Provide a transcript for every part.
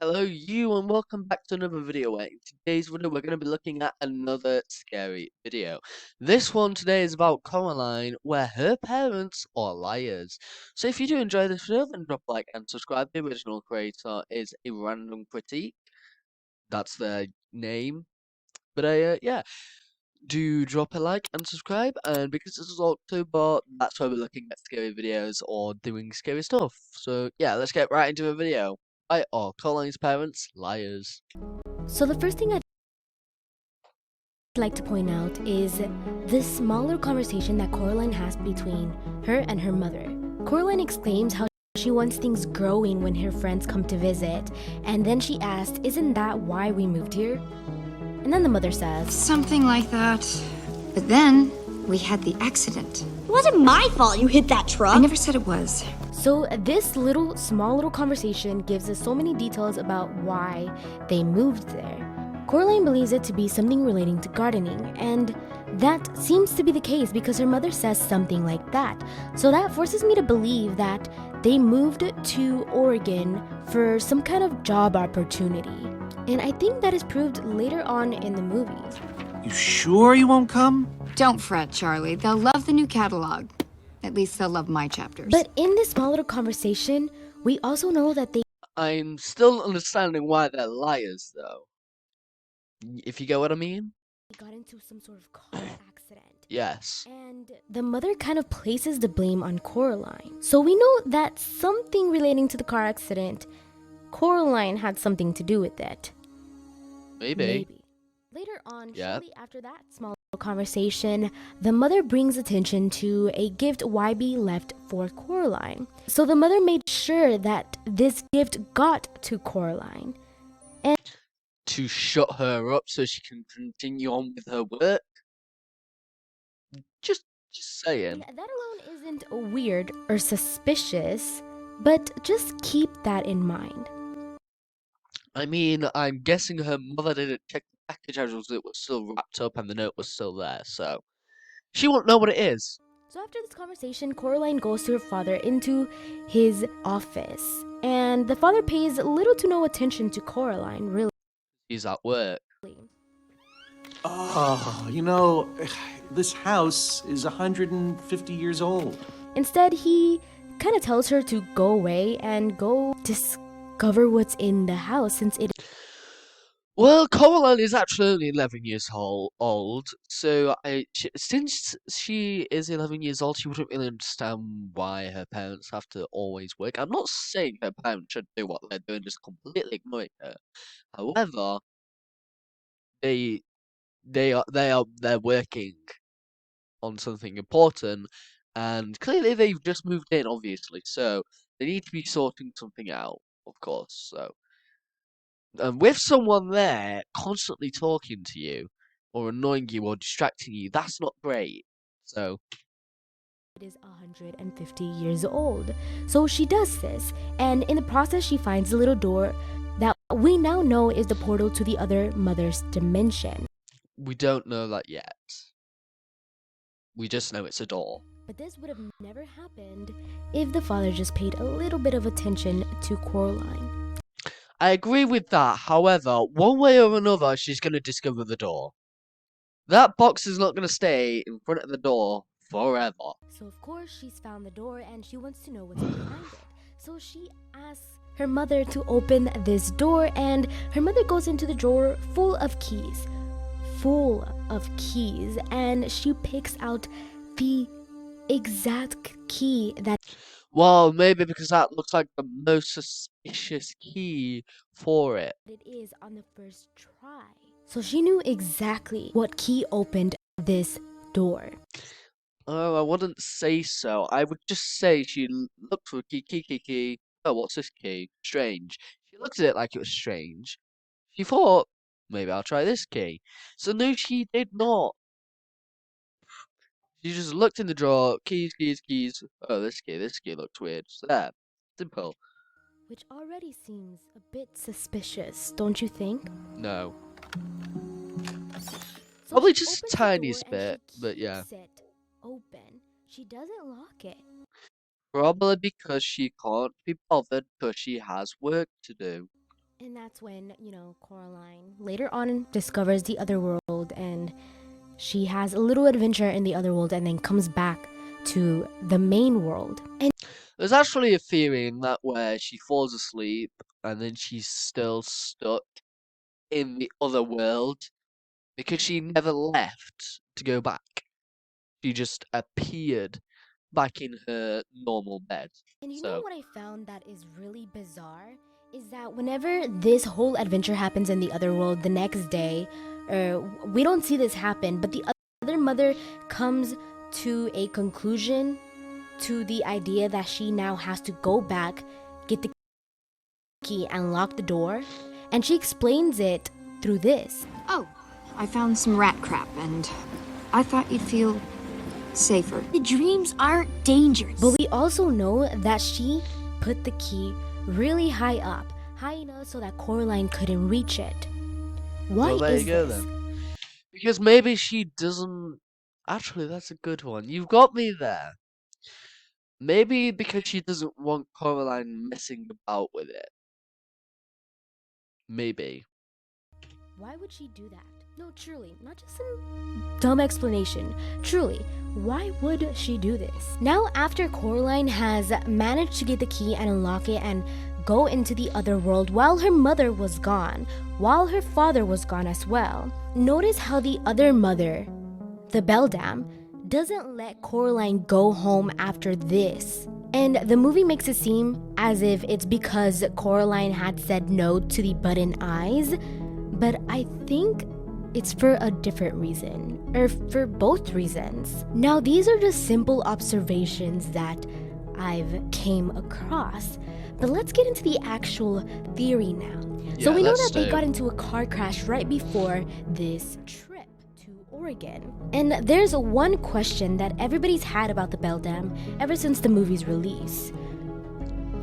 Hello you and welcome back to another video where in today's video we're going to be looking at another scary video. This one today is about Coraline where her parents are liars. So if you do enjoy this video then drop a like and subscribe. The original creator is a random critique. That's their name. But yeah, do drop a like and subscribe, and because this is October, that's why we're looking at scary videos or doing scary stuff. So yeah, let's get right into the video. Why are Coraline's parents liars? So the first thing I'd like to point out is this smaller conversation that Coraline has between her and her mother. Coraline exclaims how she wants things growing when her friends come to visit, and then she asks, "Isn't that why we moved here?" And then the mother says, "Something like that. But then we had the accident." It wasn't my fault you hit that truck. I never said it was. So this small little conversation gives us so many details about why they moved there. Coraline believes it to be something relating to gardening, and that seems to be the case because her mother says something like that. So that forces me to believe that they moved to Oregon for some kind of job opportunity. And I think that is proved later on in the movie. You sure you won't come? Don't fret, Charlie. They'll love the new catalog. At least they'll love my chapters. But in this small little conversation, we also know that they I'm still understanding why they're liars though. If you get what I mean? got into some sort of car accident. Yes. And the mother kind of places the blame on Coraline. So we know that something relating to the car accident, Coraline had something to do with it. Maybe. Later on, Yeah. shortly after that small conversation, the mother brings attention to a gift YB left for Coraline. So the mother made sure that this gift got to Coraline. To shut her up so she can continue on with her work. Just saying. And that alone isn't weird or suspicious, but just keep that in mind. I mean, I'm guessing her mother didn't check the package as it was still wrapped up and the note was still there, so she won't know what it is. So after this conversation, Coraline goes to her father into his office, and the father pays little to no attention to Coraline, really. He's at work. Oh, this house is 150 years old. Instead, he kind of tells her to go away and go discover what's in the house, since it Well, Coraline is actually only 11 years old, so since she is 11 years old, she wouldn't really understand why her parents have to always work. I'm not saying her parents should do what they're doing, just completely ignoring her. However, they're working on something important, and clearly they've just moved in, obviously, so they need to be sorting something out, of course. So, and with someone there constantly talking to you, or annoying you, or distracting you, that's not great. So, is 150 years old. So she does this, and in the process she finds a little door that we now know is the portal to the other mother's dimension. we don't know that yet. We just know it's a door. But this would have never happened if the father just paid a little bit of attention to Coraline. I agree with that, however, one way or another, she's going to discover the door. That box is not going to stay in front of the door forever. So of course she's found the door and she wants to know what's behind it. So she asks her mother to open this door, and her mother goes into the drawer full of keys, and she picks out the exact key that Well, maybe because that looks like the most suspicious key for it. it is on the first try. So she knew exactly what key opened this door. Oh, I wouldn't say so. I would just say she looked for a key. Oh, what's this key? Strange. She looked at it like it was strange. She thought, maybe I'll try this key. So no, she did not. She just looked in the drawer, keys. Oh, this key looks weird. So there. Simple. Which already seems a bit suspicious, don't you think? No. So Probably she just opens the the tiniest door and bit, she but yeah. keeps it open. She doesn't lock it. Probably because she can't be bothered because she has work to do. And that's when, Coraline later on discovers the other world and she has a little adventure in the other world and then comes back to the main world. And There's actually a theory in that where she falls asleep and then she's still stuck in the other world because she never left to go back. She just appeared back in her normal bed. you know So, what I found that is really bizarre? Is that whenever this whole adventure happens in the other world the next day, we don't see this happen, but the other mother comes to a conclusion to the idea that she now has to go back, get the key, and lock the door. And she explains it through this. Oh, I found some rat crap, and I thought you'd feel safer. The dreams aren't dangerous. But we also know that she put the key really high up, high enough so that Coraline couldn't reach it. Why well, there is you go this? then. Because maybe she doesn't. Actually, that's a good one. You've got me there. Maybe because she doesn't want Coraline messing about with it. Maybe. Why would she do that? No, truly, not just some dumb explanation. Truly, why would she do this? Now, after Coraline has managed to get the key and unlock it and go into the other world while her mother was gone, while her father was gone as well, notice how the other mother, the Beldam, doesn't let Coraline go home after this. And the movie makes it seem as if it's because Coraline had said no to the button eyes, but I think it's for a different reason, or for both reasons. Now, these are just simple observations that I've came across, but let's get into the actual theory now. So Yeah, we know let's that they do. got into a car crash right before this trip to Oregon. And there's one question that everybody's had about the Beldam ever since the movie's release.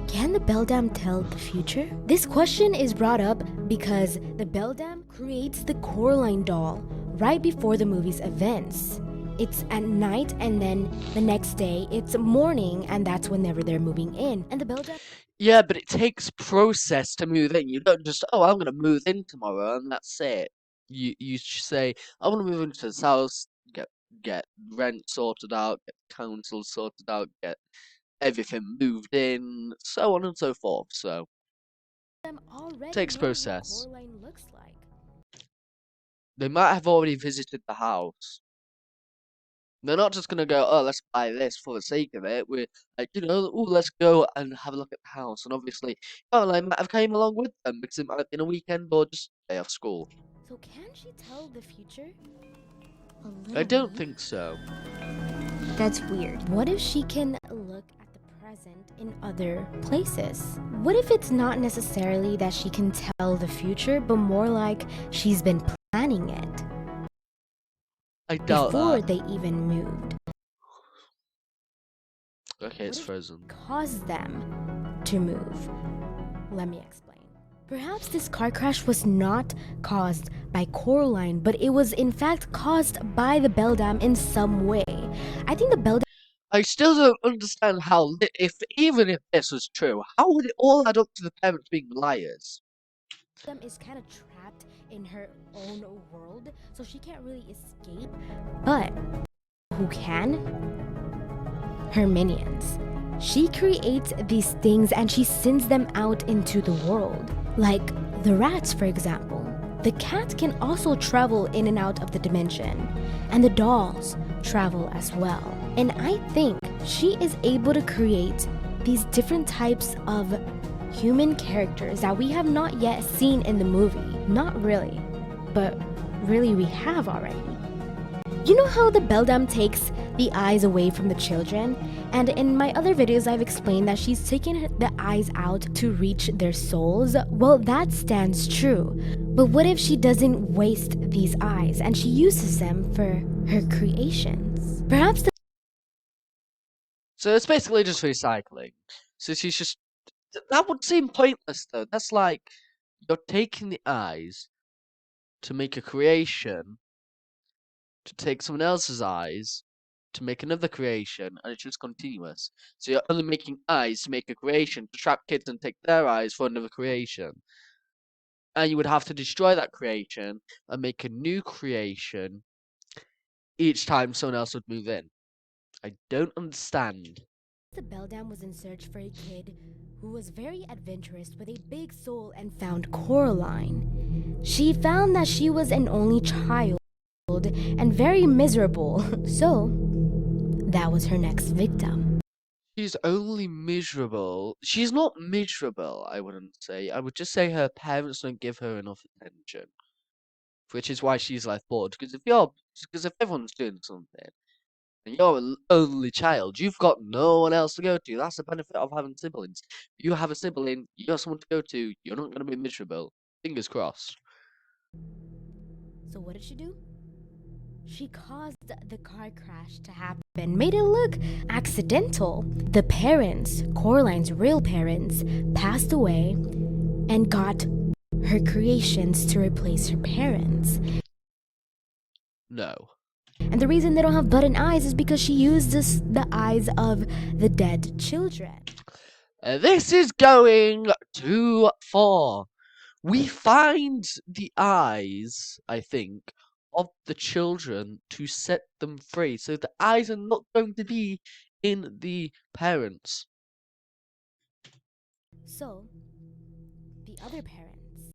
Can the Beldam tell the future? This question is brought up because the Beldam creates the Coraline doll right before the movie's events. It's at night and then the next day it's morning and that's whenever they're moving in. And the Beldam Yeah, but it takes process to move in. You don't just, oh, I'm gonna move in tomorrow and that's it. You say, I want to move into this house, get rent sorted out, get council sorted out, get everything moved in, so on and so forth. So already takes knows what process. Coraline looks like. They might have already visited the house. They're not just gonna go, oh, let's buy this for the sake of it. We're like, oh, let's go and have a look at the house. And obviously, Caroline might have came along with them because it might have been a weekend or just day off school. So can she tell the future? A I little don't bit. think so. That's weird. What if she can look at the present in other places? What if it's not necessarily that she can tell the future, but more like she's been planning it I doubt before that. they even moved? Okay, it's What if frozen. caused them to move? Let me explain. Perhaps this car crash was not caused by Coraline, but it was in fact caused by the Beldam in some way. I think the Beldam I still don't understand how, even if this was true, how would it all add up to the parents being liars? is kind of trapped in her own world, so she can't really escape. But who can? Her minions. She creates these things and she sends them out into the world. Like the rats, for example. The cat can also travel in and out of the dimension, and the dolls travel as well. And I think she is able to create these different types of human characters that we have not yet seen in the movie. Not really, but really we have already. You know how the Beldam takes the eyes away from the children? And in my other videos, I've explained that she's taken the eyes out to reach their souls. Well, that stands true. But what if she doesn't waste these eyes and she uses them for her creations? Perhaps the So it's basically just recycling. So she's just. That would seem pointless, though. That's like you're taking the eyes to make a creation, to take someone else's eyes, to make another creation, and it's just continuous. So you're only making eyes to make a creation, to trap kids and take their eyes for another creation. and you would have to destroy that creation and make a new creation each time someone else would move in. I don't understand. The Beldam was in search for a kid who was very adventurous with a big soul and found Coraline. She found that she was an only child and very miserable, so that was her next victim. She's only miserable. She's not miserable, I wouldn't say. I would just say her parents don't give her enough attention, which is why she's left bored. Because if everyone's doing something, and you're an only child, you've got no one else to go to. That's the benefit of having siblings. If you have a sibling, you got someone to go to, you're not going to be miserable. Fingers crossed. So what did she do? She caused the car crash to happen, made it look accidental. The parents, Coraline's real parents, passed away and got her creations to replace her parents. No. And the reason they don't have button eyes is because she used the eyes of the dead children. This is going too far. We find the eyes, I think, of the children to set them free. So the eyes are not going to be in the parents. So, the other parents,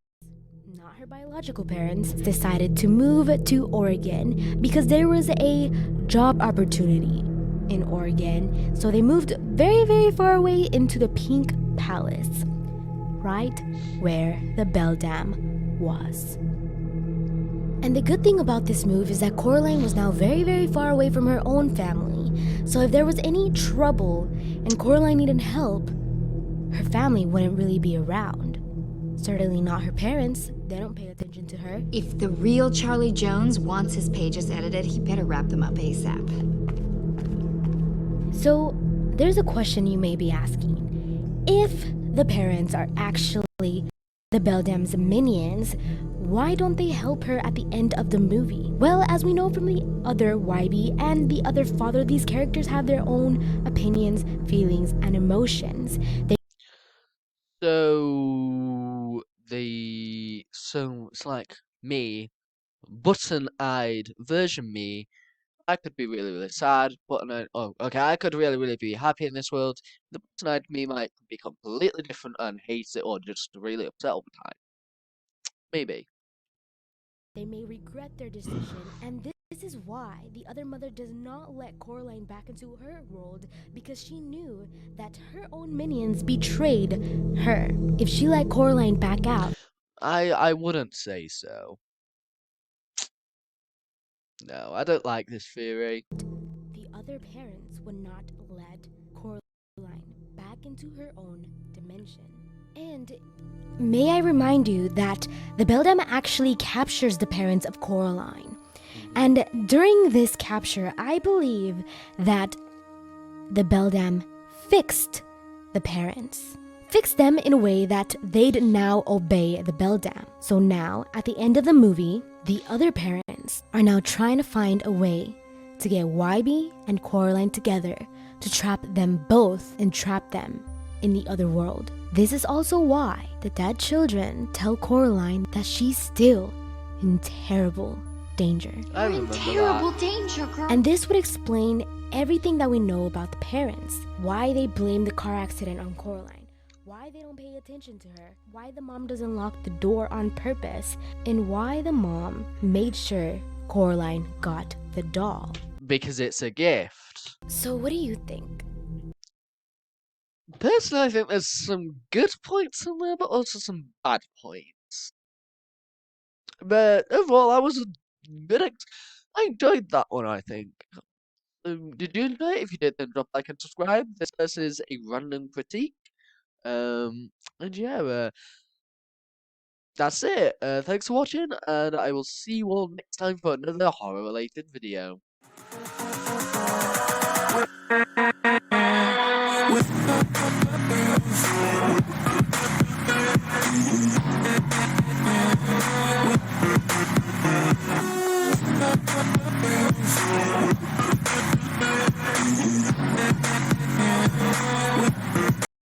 not her biological parents, decided to move to Oregon because there was a job opportunity in Oregon. So they moved very, very far away into the Pink Palace, right where the Beldam was. And the good thing about this move is that Coraline was now very, very far away from her own family. So if there was any trouble and Coraline needed help, her family wouldn't really be around. Certainly not her parents. They don't pay attention to her. If the real Charlie Jones wants his pages edited, he better wrap them up ASAP. So there's a question you may be asking. If the parents are actually the Beldam's minions, why don't they help her at the end of the movie? Well, as we know from the other YB and the other father, these characters have their own opinions, feelings, and emotions. So it's like me, button-eyed version me. I could be really, really sad, button-eyed. Oh, okay, I could really, really be happy in this world. The button-eyed me might be completely different and hate it, or just really upset all the time. Maybe. They may regret their decision, and this is why the other mother does not let Coraline back into her world, because she knew that her own minions betrayed her. If she let Coraline back out, I wouldn't say so. No, I don't like this theory. the other parents would not let Coraline back into her own dimension. And may I remind you that the Beldam actually captures the parents of Coraline. And during this capture, I believe that the Beldam fixed the parents. Fixed them in a way that they'd now obey the Beldam. So now, at the end of the movie, the other parents are now trying to find a way to get YB and Coraline together to trap them both and trap them in the other world. This is also why the dead children tell Coraline that she's still in terrible danger. I You're in remember terrible that. danger, girl. And this would explain everything that we know about the parents. Why they blame the car accident on Coraline. Why they don't pay attention to her. Why the mom doesn't lock the door on purpose. And why the mom made sure Coraline got the doll. Because it's a gift. So what do you think? Personally, I think there's some good points in there, but also some bad points. But overall, I was a I enjoyed that one, I think. Did you enjoy it? If you did, then drop a like and subscribe. This is a random critique. And yeah, that's it. Thanks for watching, and I will see you all next time for another horror-related video.